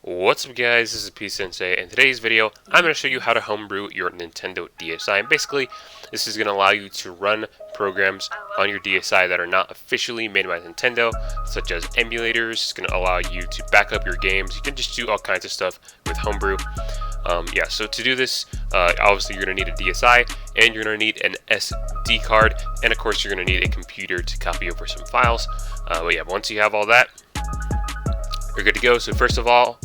What's up guys, this is P-Sensei. In today's video, I'm going to show you how to homebrew your Nintendo DSi. And basically, this is going to allow you to run programs on your DSi that are not officially made by Nintendo, such as emulators. It's going to allow you to back up your games. You can just do all kinds of stuff with homebrew. So to do this, obviously you're going to need a DSi, and you're going to need an SD card, and of course you're going to need a computer to copy over some files. Once you have all that, you're good to go. So first of all,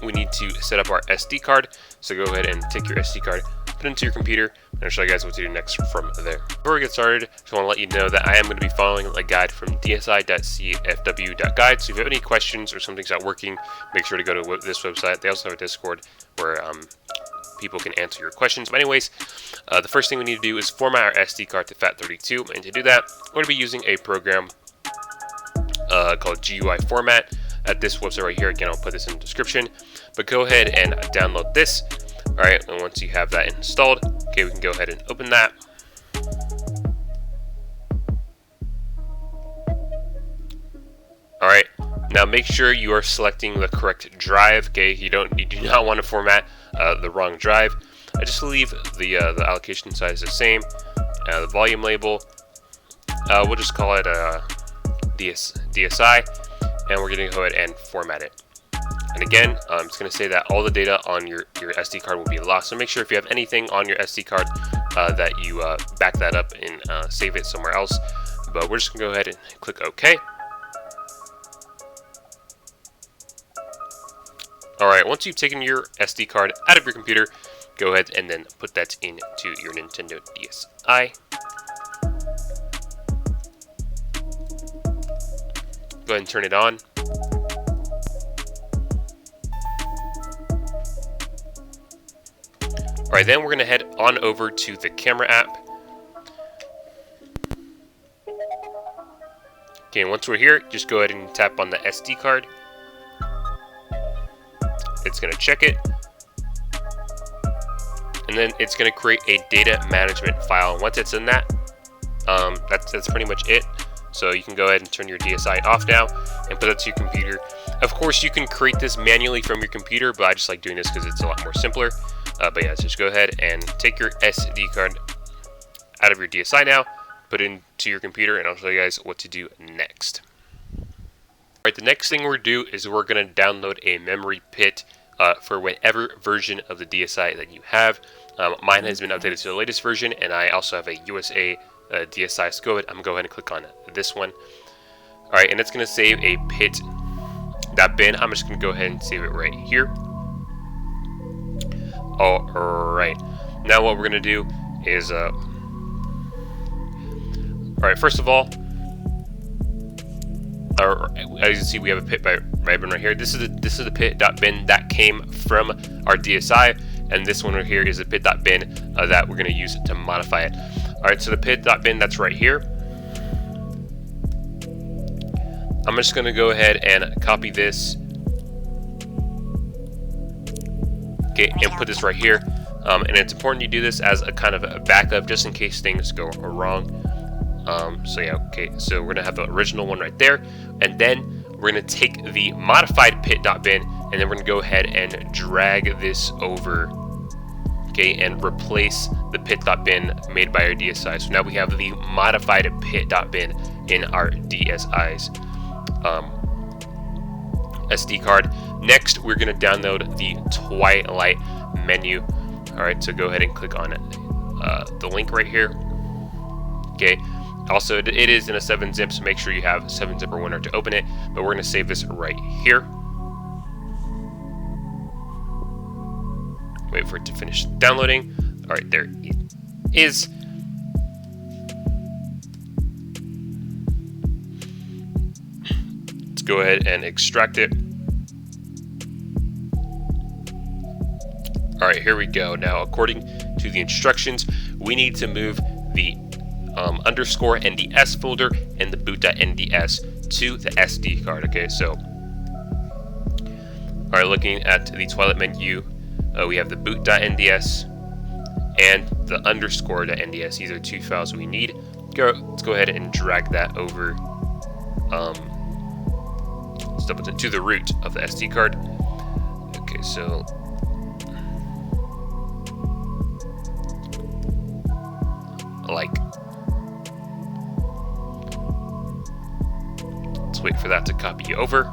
we need to set up our SD card. So go ahead and take your SD card, put it into your computer, and I'll show you guys what to do next from there. Before we get started, I just want to let you know that I am going to be following a guide from DSi.CFW.guide. So if you have any questions or something's not working, make sure to go to this website. They also have a Discord where people can answer your questions. But anyways, the first thing we need to do is format our SD card to FAT32. And to do that, we're going to be using a program called GUI Format at this website right here. Again, I'll put this in the description, but go ahead and download this. All right, and once you have that installed, okay, we can go ahead and open that. All right, now make sure you are selecting the correct drive. Okay, you do not want to format the wrong drive. I just leave the allocation size the same. The volume label, we'll just call it DSi. And we're going to go ahead and format it. And again, it's going to say that all the data on your SD card will be lost. So make sure if you have anything on your SD card that you back that up and save it somewhere else. But we're just going to go ahead and click OK. Alright, once you've taken your SD card out of your computer, go ahead and then put that into your Nintendo DSi. Go ahead and turn it on. Alright, then we're going to head on over to the camera app. Okay, and once we're here, just go ahead and tap on the SD card. It's going to check it. And then it's going to create a data management file. And once it's in that, that's pretty much it. So you can go ahead and turn your DSi off now and put it to your computer. Of course, you can create this manually from your computer, but I just like doing this because it's a lot more simpler. Just go ahead and take your SD card out of your DSi now, put it into your computer, and I'll show you guys what to do next. Alright, the next thing we're going to do is we're going to download a memory pit for whatever version of the DSi that you have. Mine has been updated to the latest version, and I also have a USA DSi. So go ahead and click on this one. Alright, and it's going to save a pit.bin. I'm just going to go ahead and save it right here. Alright, now what we're going to do is alright, first of all, as you can see, we have a pit bin right here. This is the pit.bin that came from our DSi, and this one right here is the pit.bin that we're going to use to modify it. Alright, so the pit.bin that's right here, I'm just going to go ahead and copy this, okay, and put this right here. And it's important you do this as a kind of a backup just in case things go wrong. So we're going to have the original one right there, and then we're going to take the modified pit.bin, and then we're going to go ahead and drag this over, okay, and replace the pit.bin made by our DSi. So now we have the modified pit.bin in our DSi's SD card. Next, we're going to download the Twilight Menu. Alright, so go ahead and click on the link right here. Okay, also it is in a 7-zip, so make sure you have 7-zip or WinRAR to open it, but we're going to save this right here. Wait for it to finish downloading. Alright, there it is. Let's go ahead and extract it. Alright, here we go. Now, according to the instructions, we need to move the underscore NDS folder and the boot.nds to the SD card. Okay, so, alright, looking at the Twilight Menu, we have the boot.nds and the underscore.nds. These are two files we need. Let's go ahead and drag that over to the root of the SD card. so like, let's wait for that to copy over.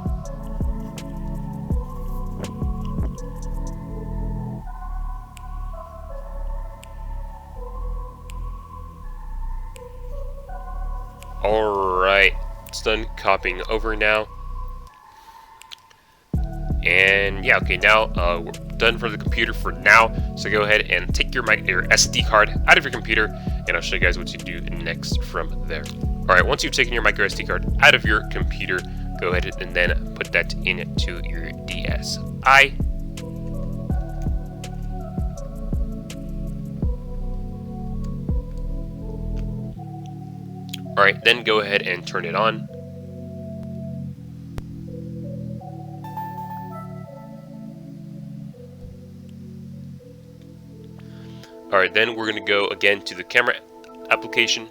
Alright, it's done copying over now. And yeah, okay, now we're done for the computer for now. So go ahead and take your SD card out of your computer, and I'll show you guys what you do next from there. Alright, once you've taken your micro SD card out of your computer, go ahead and then put that into your DSi. Alright, then go ahead and turn it on. Alright, then we're going to go again to the camera application.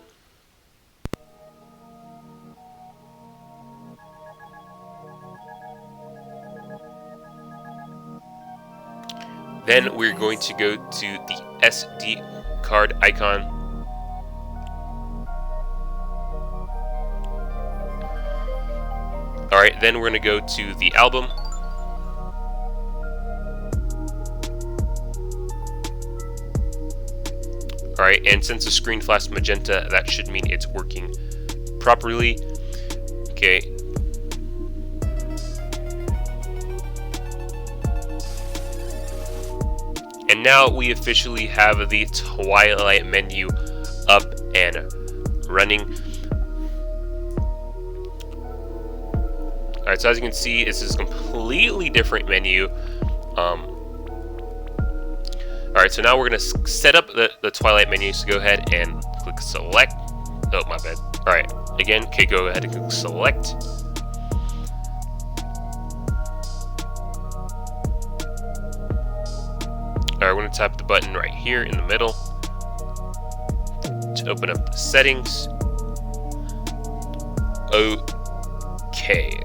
Then we're going to go to the SD card icon. Alright, then we're going to go to the album. Alright, and since the screen flashed magenta, that should mean it's working properly. Okay. And now we officially have the Twilight menu up and running. Alright, so as you can see, this is a completely different menu. Alright, so now we're going to set up the Twilight menu, so go ahead and click select. Oh, my bad. Alright, again, okay, go ahead and click select. Alright, we're going to tap the button right here in the middle to open up the settings. Okay.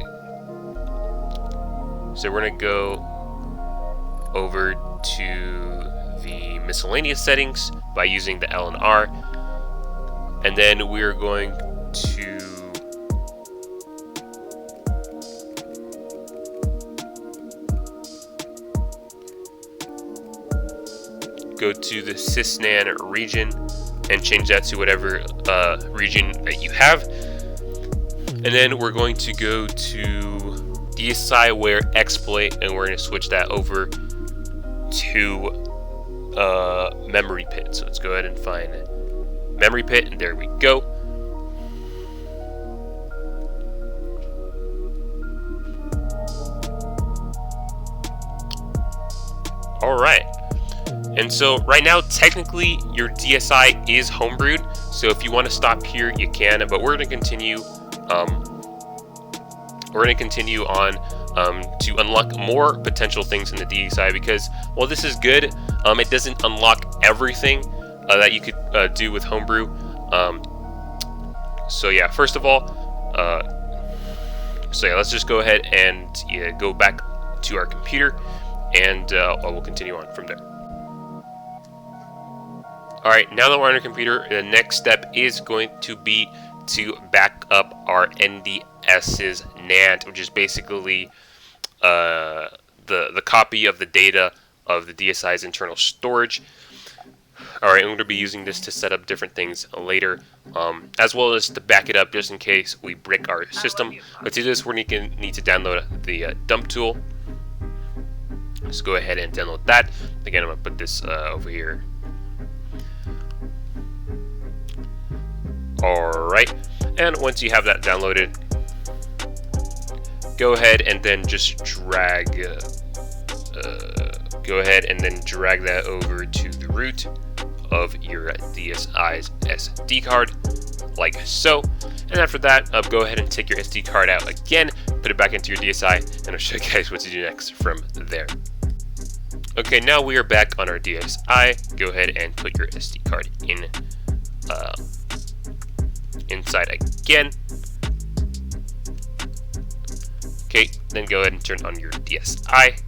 So we're going to go over to the miscellaneous settings by using the L and R, and then we're going to go to the sysnan region and change that to whatever region that you have, and then we're going to go to DSiWare exploit, and we're going to switch that over to memory pit. So let's go ahead and find memory pit, and there we go. Alright, and so right now technically your DSi is homebrewed, so if you want to stop here you can, but we're going to continue on to unlock more potential things in the DSi, because while this is good, it doesn't unlock everything that you could do with Homebrew. So yeah, first of all, let's just go ahead and go back to our computer, and we'll continue on from there. Alright, now that we're on our computer, the next step is going to be to back up our NDS's NAND, which is basically the copy of the data of the DSi's internal storage. Alright, I'm going to be using this to set up different things later, as well as to back it up just in case we break our system. But to do this, we're going to need to download the dump tool. Let's go ahead and download that. Again, I'm going to put this over here. Alright, and once you have that downloaded, go ahead and then just drag that over to the root of your DSi's SD card, like so. And after that, go ahead and take your SD card out again, put it back into your DSi, and I'll show you guys what to do next from there. Okay, now we are back on our DSi. Go ahead and put your SD card in inside again. Okay, then go ahead and turn on your DSi.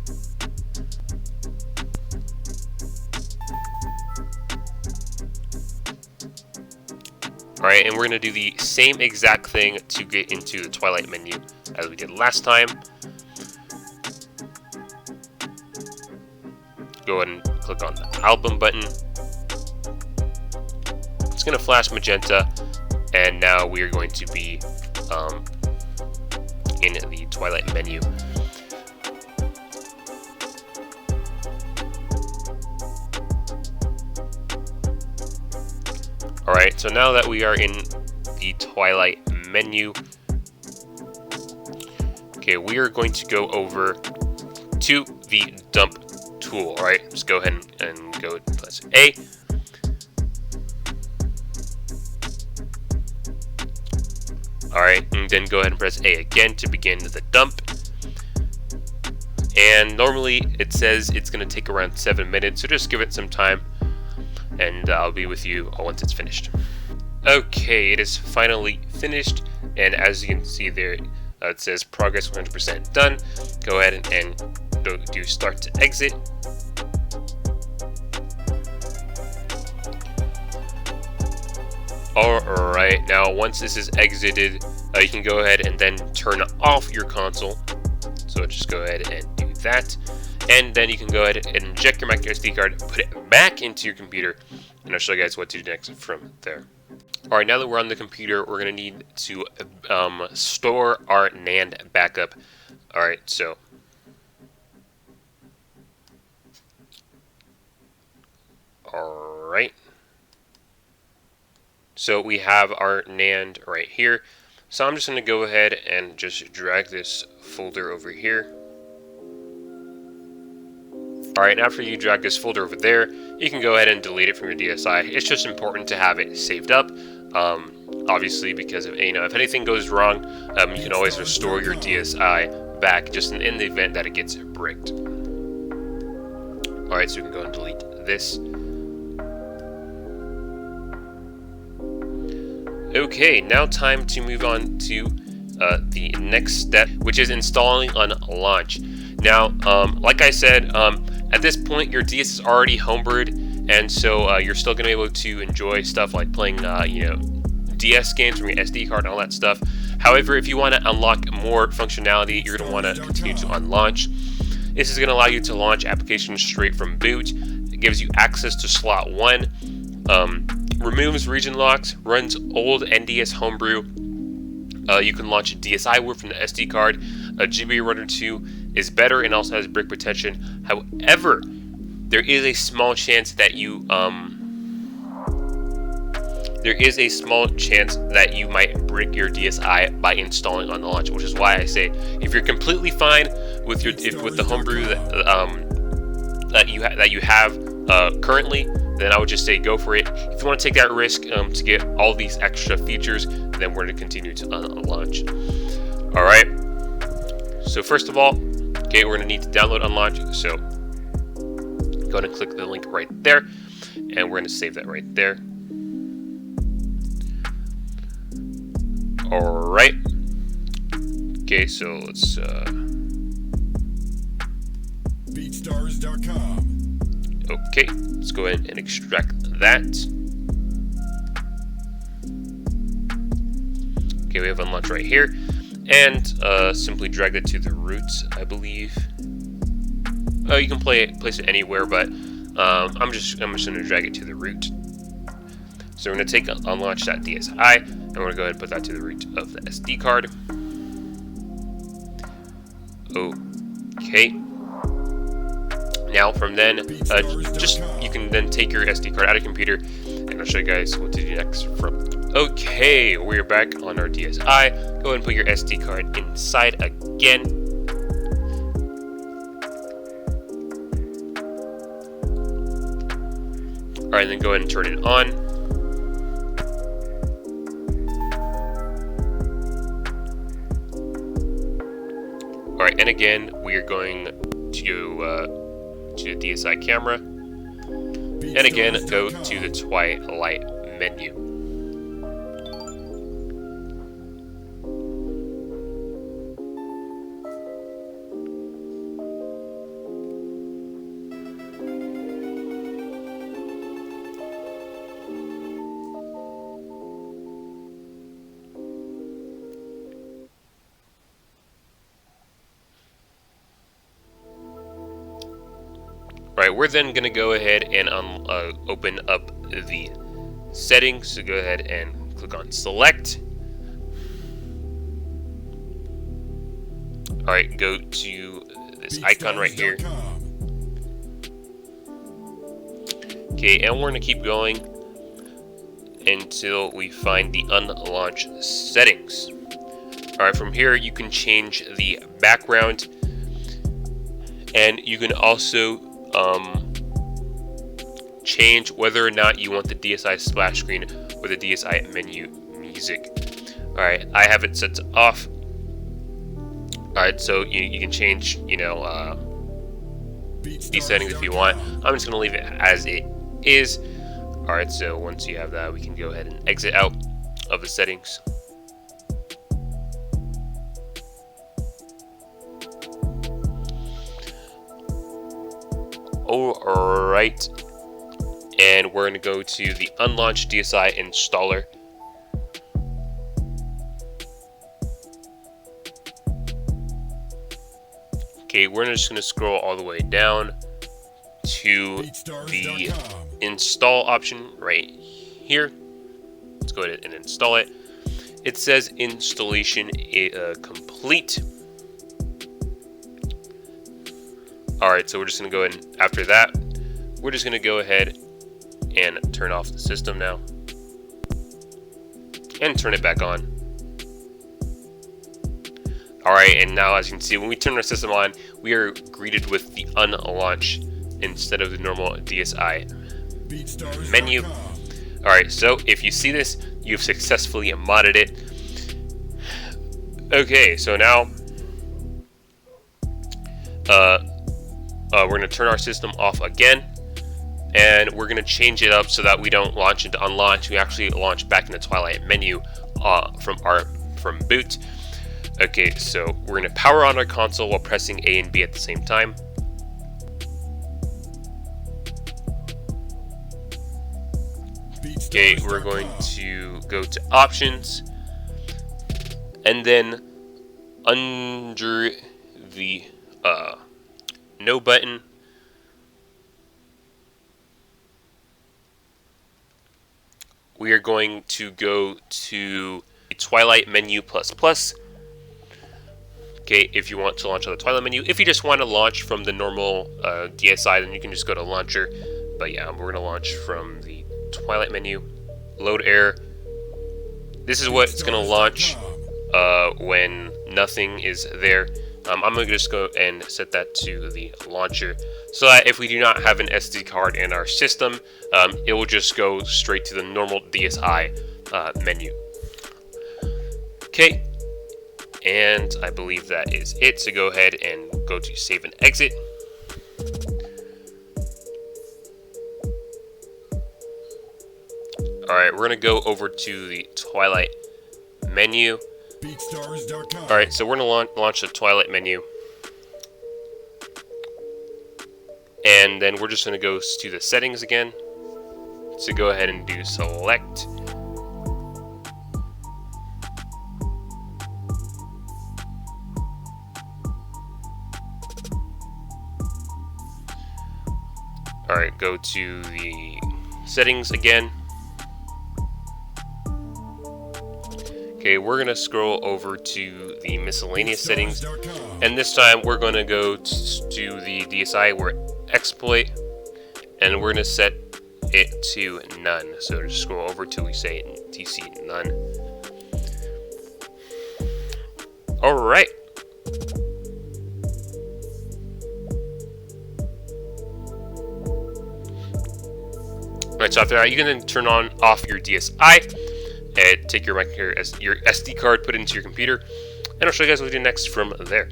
Alright, and we're going to do the same exact thing to get into the Twilight menu as we did last time. Go ahead and click on the album button. It's going to flash magenta, and now we are going to be in the Twilight menu. Alright, so now that we are in the Twilight menu, okay, we are going to go over to the dump tool. Alright, just go ahead and go press A. Alright, and then go ahead and press A again to begin the dump. And normally it says it's going to take around 7 minutes, so just give it some time, and I'll be with you once it's finished. Okay, it is finally finished, and as you can see there, it says progress 100% done. Go ahead and do start to exit. Alright, now once this is exited, you can go ahead and then turn off your console. So just go ahead and do that. And then you can go ahead and inject your micro SD card, put it back into your computer, and I'll show you guys what to do next from there. Alright, now that we're on the computer, we're going to need to store our NAND backup. Alright, so alright. So we have our NAND right here. So I'm just going to go ahead and just drag this folder over here. Alright, after you drag this folder over there, you can go ahead and delete it from your DSi. It's just important to have it saved up. Obviously, because if anything goes wrong, you can always restore your DSi back just in the event that it gets bricked. Alright, so we can go and delete this. Okay, now time to move on to the next step, which is installing Unlaunch. Now, like I said, at this point your DS is already homebrewed, and so you're still going to be able to enjoy stuff like playing, DS games from your SD card and all that stuff. However, if you want to unlock more functionality, you're going to want to continue to Unlaunch. This is going to allow you to launch applications straight from boot. It gives you access to slot 1. Removes region locks, runs old NDS homebrew. You can launch a DSi warp from the SD card. A GB Runner 2 is better and also has brick protection. However, there is a small chance that you might brick your DSi by installing Unlaunch, which is why I say if you're completely fine with the homebrew that you have currently, then I would just say go for it. If you want to take that risk to get all these extra features, then we're going to continue to Unlaunch. Alright, so first of all, okay, we're going to need to download Unlaunch, so go ahead and click the link right there, and we're going to save that right there. Alright, okay, so let's BeatStars.com. Okay, let's go ahead and extract that. Okay, we have Unlaunch right here, and simply drag it to the root, I believe. You can place it anywhere, but I'm just going to drag it to the root. So we're going to take Unlaunch.DSi, and we're going to go ahead and put that to the root of the SD card. Okay. Now from then, you can then take your SD card out of your computer, and I'll show you guys what to do next from. Okay, we're back on our DSi. Go ahead and put your SD card inside again. Alright, then go ahead and turn it on. Alright, and again, we are going to the DSi camera, and again go to the Twilight menu. Alright, we're then going to go ahead and open up the settings. So go ahead and click on select. Alright, go to this icon right here. Okay, and we're going to keep going until we find the Unlaunch settings. Alright, from here you can change the background, and you can also change whether or not you want the DSi splash screen or the DSi menu music. Alright, I have it set to off. Alright, so you can change, you know, these settings if you want. I'm just going to leave it as it is. Alright, so once you have that, we can go ahead and exit out of the settings. Alright, and we're going to go to the Unlaunch DSi installer. Okay, we're just going to scroll all the way down to the install option right here. Let's go ahead and install it. It says installation complete. Alright, so we're just going to go ahead and after that, we're just going to go ahead and turn off the system now. And turn it back on. Alright, and now as you can see, when we turn our system on, we are greeted with the Unlaunch instead of the normal DSi menu. Alright, so if you see this, you've successfully modded it. Okay, so now we're going to turn our system off again, and we're going to change it up so that we don't launch into Unlaunch. We actually launch back in the Twilight menu from boot. Okay, so we're going to power on our console while pressing A and B at the same time. Okay, we're going to go to options, and then under the no button, we are going to go to the Twilight Menu ++. Okay, if you want to launch on the Twilight Menu. If you just want to launch from the normal DSi, then you can just go to Launcher. But yeah, we're going to launch from the Twilight Menu. Load error. This is what it's going to launch when nothing is there. I'm going to just go and set that to the launcher, so that if we do not have an SD card in our system, it will just go straight to the normal DSi menu. Okay, and I believe that is it. So go ahead and go to save and exit. Alright, we're going to go over to the Twilight menu. Alright, so we're going to launch the Twilight menu. And then we're just going to go to the settings again. So go ahead and do select. Alright, go to the settings again. Okay, we're going to scroll over to the miscellaneous settings, and this time we're going to go to the DSi where exploit, and we're going to set it to none. So just scroll over till we say DC none. Alright. Alright, so after that, you can then turn off your DSi. And take your SD card, put it into your computer, and I'll show you guys what we do next from there.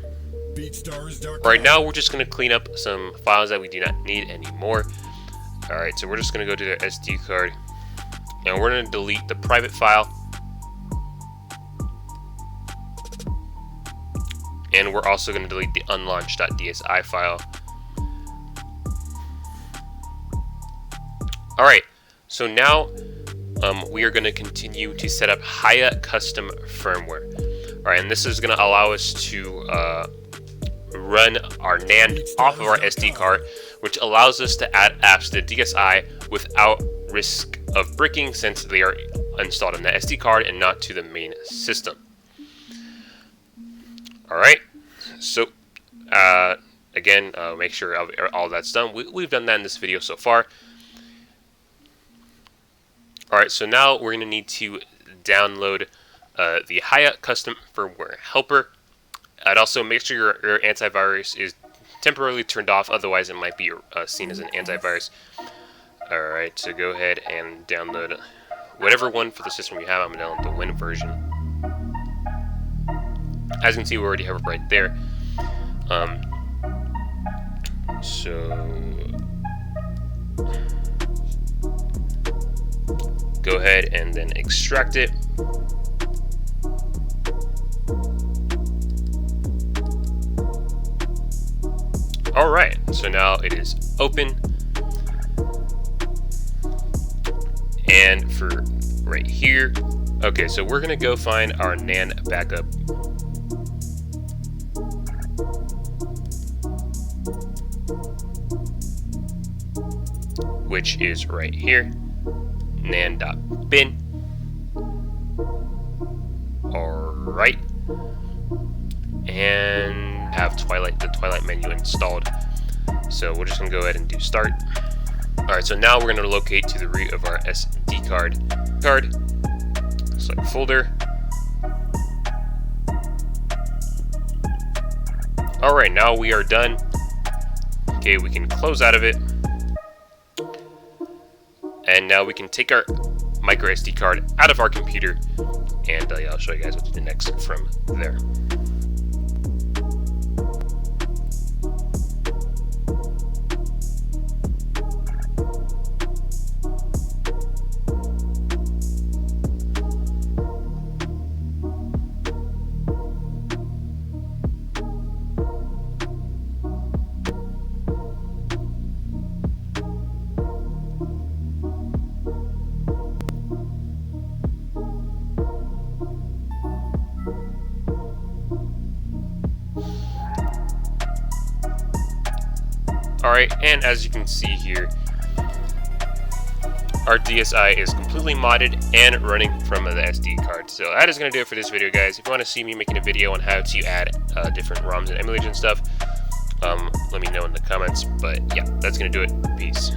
Right now, we're just going to clean up some files that we do not need anymore. Alright, so we're just going to go to the SD card, and we're going to delete the private file. And we're also going to delete the unlaunch.dsi file. Alright, so now we are going to continue to set up Hiya custom firmware. Alright, and this is going to allow us to run our NAND off of our SD card, which allows us to add apps to DSi without risk of bricking, since they are installed on the SD card and not to the main system. Alright, so again, make sure all that's done. We've done that in this video so far. Alright, so now we're going to need to download the Hiya custom firmware helper. I'd also make sure your antivirus is temporarily turned off, otherwise it might be seen as an antivirus. Alright, so go ahead and download whatever one for the system you have. I'm going to download the Win version. As you can see, we already have it right there. So go ahead and then extract it. Alright, so now it is open. And for right here, okay, so we're gonna go find our NAND backup. Which is right here, nan.bin. Alright. And have the Twilight menu installed. So we're just gonna go ahead and do start. Alright, so now we're gonna locate to the root of our SD card. Select folder. Alright, now we are done. Okay, we can close out of it. And now we can take our micro SD card out of our computer, and I'll show you guys what to do next from there. Alright, and as you can see here, our DSi is completely modded and running from the SD card. So that is going to do it for this video, guys. If you want to see me making a video on how to add different ROMs and emulators and stuff, let me know in the comments. But yeah, that's going to do it. Peace.